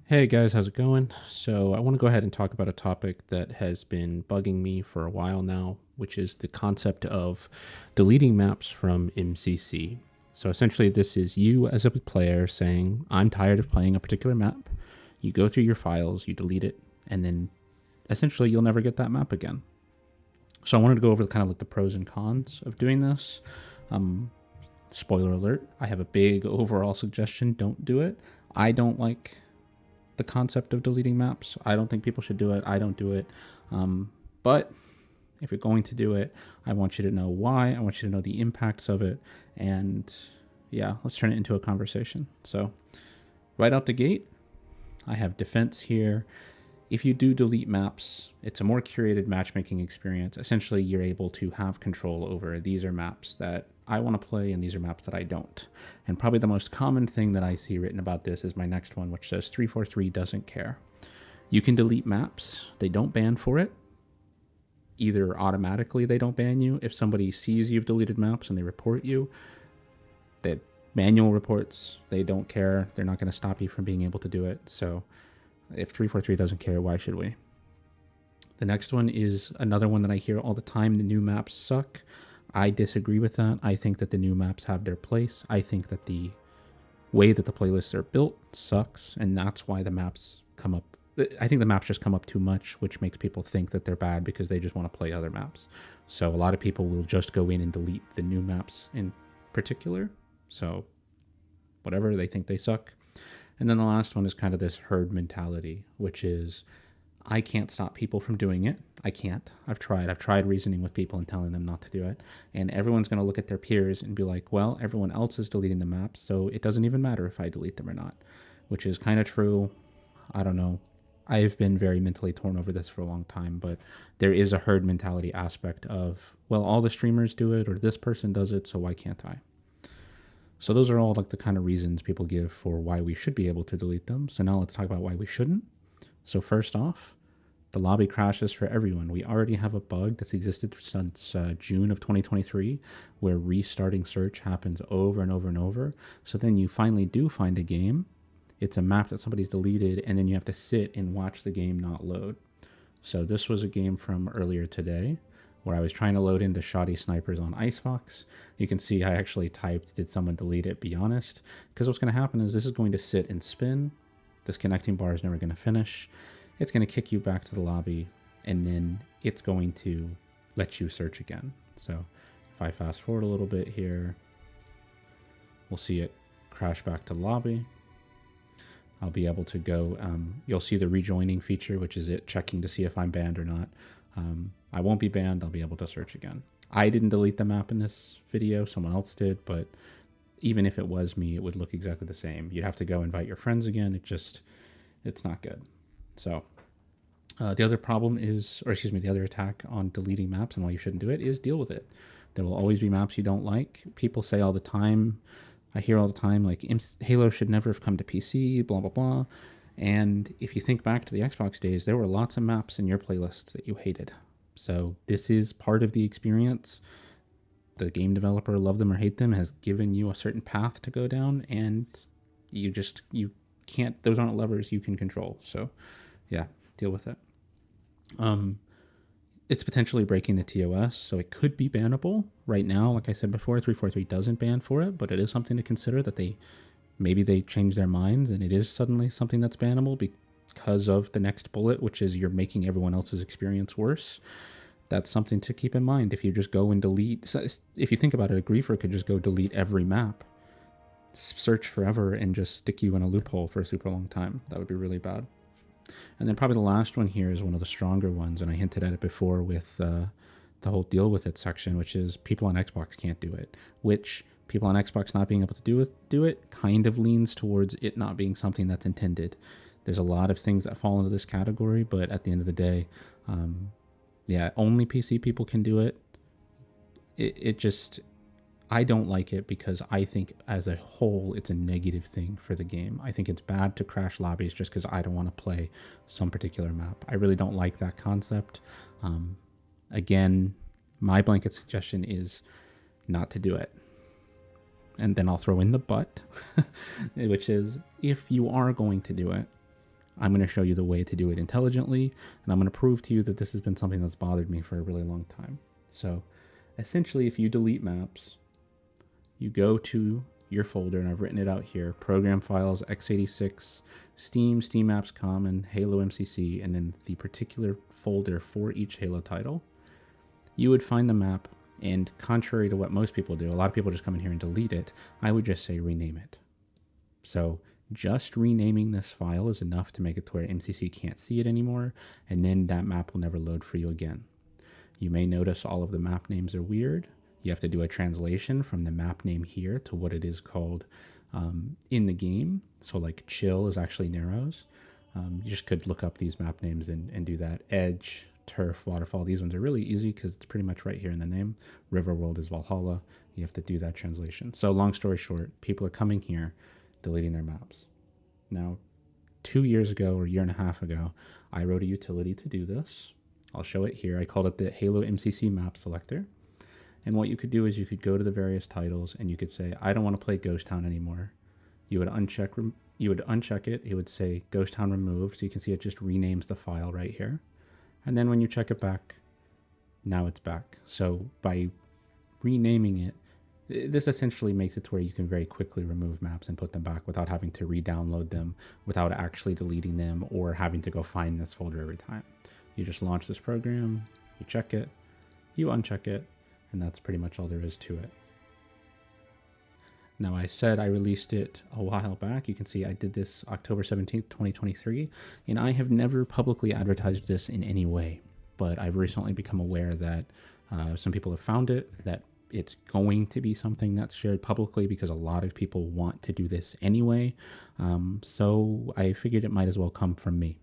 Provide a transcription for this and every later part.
Hey guys, how's it going? So, I want to go ahead and talk about a topic that has been bugging me for a while now, which is the concept of deleting maps from MCC. So, essentially, this is you as a player saying, I'm tired of playing a particular map. You go through your files, you delete it, and then essentially you'll never get that map again. So, I wanted to go over kind of like the pros and cons of doing this. Spoiler alert, I have a big overall suggestion: don't do it. I don't like the concept of deleting maps. I don't think people should do it. I don't do it. But if you're going to do it, I want you to know why. I want you to know the impacts of it. And yeah, let's turn it into a conversation. So, right out the gate, I have defense here. If you do delete maps, it's a more curated matchmaking experience. Essentially, you're able to have control over these are maps that I want to play and these are maps that I don't. And probably the most common thing that I see written about this is my next one, which says 343 doesn't care. You can delete maps, they don't ban for it. Either automatically they don't ban you. If somebody sees you've deleted maps and they report you, that manual reports, they don't care. They're not going to stop you from being able to do it. So if 343 doesn't care, why should we? The next one is another one that I hear all the time: the new maps suck. I disagree with that. I think that the new maps have their place. I think that the way that the playlists are built sucks, and that's why the maps come up. I think the maps just come up too much, which makes people think that they're bad because they just want to play other maps. So a lot of people will just go in and delete the new maps in particular. So whatever, they think they suck. And then the last one is kind of this herd mentality, which is I can't stop people from doing it. I can't. I've tried. I've tried reasoning with people and telling them not to do it. And everyone's going to look at their peers and be like, well, everyone else is deleting the maps, so it doesn't even matter if I delete them or not, which is kind of true. I don't know. I've been very mentally torn over this for a long time, but there is a herd mentality aspect of, well, all the streamers do it or this person does it, so why can't I? So those are all like the kind of reasons people give for why we should be able to delete them. So now let's talk about why we shouldn't. So first off, the lobby crashes for everyone. We already have a bug that's existed since June of 2023 where restarting search happens over and over and over. So then you finally do find a game. It's a map that somebody's deleted, and then you have to sit and watch the game not load. So this was a game from earlier today where I was trying to load into Shoddy Snipers on Icebox. You can see I actually typed, did someone delete it? Be honest. Because what's going to happen is this is going to sit and spin. This connecting bar is never going to finish. It's going to kick you back to the lobby, and then it's going to let you search again. So if I fast forward a little bit here, we'll see it crash back to the lobby. I'll be able to go, you'll see the rejoining feature, which is it checking to see if I'm banned or not. I won't be banned. I'll be able to search again. I didn't delete the map in this video. Someone else did, but even if it was me, it would look exactly the same. You'd have to go invite your friends again. It's not good. So the other problem is, or excuse me, the other attack on deleting maps and why you shouldn't do it is deal with it. There will always be maps you don't like. People say all the time, I hear all the time, like, Halo should never have come to PC, blah, blah, blah. And if you think back to the Xbox days, there were lots of maps in your playlists that you hated. So this is part of the experience. The game developer, love them or hate them, has given you a certain path to go down, and you can't, those aren't levers you can control. So yeah, deal with it. It's potentially breaking the TOS, so it could be bannable. Right now, like I said before, 343 doesn't ban for it, but it is something to consider that maybe they change their minds and it is suddenly something that's bannable because of the next bullet, which is you're making everyone else's experience worse. That's something to keep in mind. If you just go and delete, if you think about it, a griefer could just go delete every map, search forever, and just stick you in a loophole for a super long time. That would be really bad. And then probably the last one here is one of the stronger ones, and I hinted at it before with the whole deal with it section, which is people on Xbox can't do it, which people on Xbox not being able to do it kind of leans towards it not being something that's intended. There's a lot of things that fall into this category, but at the end of the day, yeah, only PC people can do it. It just, I don't like it because I think as a whole, it's a negative thing for the game. I think it's bad to crash lobbies just because I don't want to play some particular map. I really don't like that concept. Again, my blanket suggestion is not to do it. And then I'll throw in the but, which is if you are going to do it, I'm going to show you the way to do it intelligently, and I'm going to prove to you that this has been something that's bothered me for a really long time. So essentially, if you delete maps, you go to your folder, and I've written it out here: program files, x86, Steam, Steam Apps Common, Halo MCC, and then the particular folder for each Halo title. You would find the map, and contrary to what most people do, a lot of people just come in here and delete it. I would just say rename it. So just renaming this file is enough to make it to where MCC can't see it anymore, and then that map will never load for you again. You may notice all of the map names are weird. You have to do a translation from the map name here to what it is called in the game. So like chill is actually narrows. You just could look up these map names and do that. Edge, turf, waterfall, these ones are really easy because it's pretty much right here in the name. Riverworld is Valhalla. You have to do that translation. So long story short, people are coming here, deleting their maps. Now, 2 years ago or a year and a half ago, I wrote a utility to do this. I'll show it here. I called it the Halo MCC map selector. And what you could do is you could go to the various titles and you could say, I don't want to play Ghost Town anymore. You would uncheck it. It would say Ghost Town removed. So you can see it just renames the file right here. And then when you check it back, now it's back. So by renaming it, this essentially makes it to where you can very quickly remove maps and put them back without having to re-download them, without actually deleting them or having to go find this folder every time. You just launch this program, you check it, you uncheck it, and that's pretty much all there is to it. Now, I said I released it a while back. You can see I did this October 17th, 2023, and I have never publicly advertised this in any way, but I've recently become aware that some people have found it, that it's going to be something that's shared publicly because a lot of people want to do this anyway. So I figured it might as well come from me.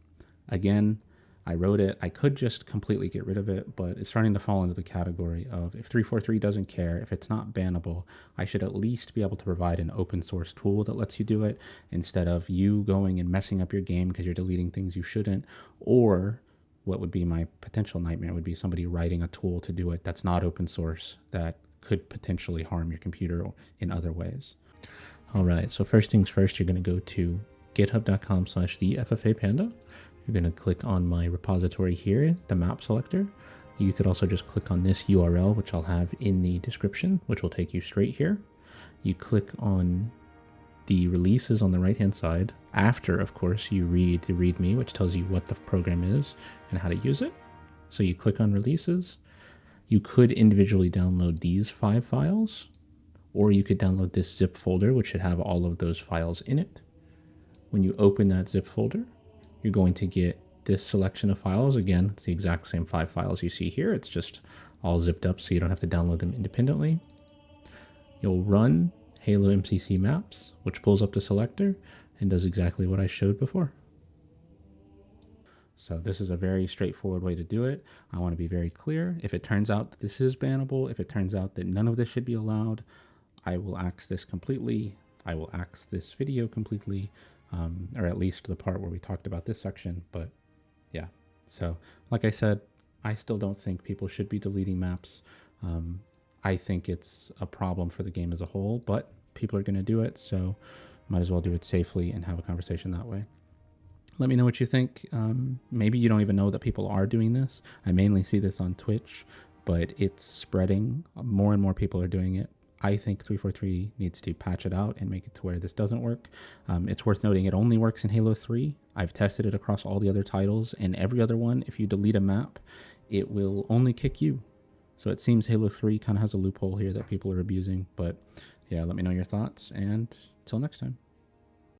Again, I wrote it. I could just completely get rid of it, but it's starting to fall into the category of if 343 doesn't care, if it's not bannable, I should at least be able to provide an open source tool that lets you do it instead of you going and messing up your game because you're deleting things you shouldn't. Or what would be my potential nightmare would be somebody writing a tool to do it that's not open source that could potentially harm your computer in other ways. All right, so first things first, you're going to go to github.com/theffapanda. You're going to click on my repository here, the map selector. You could also just click on this URL, which I'll have in the description, which will take you straight here. You click on the releases on the right-hand side. After, of course, you read the README, which tells you what the program is and how to use it. So you click on releases. You could individually download these 5 files, or you could download this zip folder, which should have all of those files in it. When you open that zip folder, you're going to get this selection of files. Again, it's the exact same 5 files you see here. It's just all zipped up so you don't have to download them independently. You'll run Halo MCC maps, which pulls up the selector and does exactly what I showed before. So this is a very straightforward way to do it. I want to be very clear. If it turns out that this is bannable, if it turns out that none of this should be allowed, I will axe this completely. I will axe this video completely. Or at least the part where we talked about this section, but yeah. So like I said, I still don't think people should be deleting maps. I think it's a problem for the game as a whole, but people are going to do it, so might as well do it safely and have a conversation that way. Let me know what you think. Maybe you don't even know that people are doing this. I mainly see this on Twitch, but it's spreading. More and more people are doing it. I think 343 needs to patch it out and make it to where this doesn't work. It's worth noting it only works in Halo 3. I've tested it across all the other titles, and every other one, if you delete a map, it will only kick you. So it seems Halo 3 kind of has a loophole here that people are abusing. But yeah, let me know your thoughts, and till next time.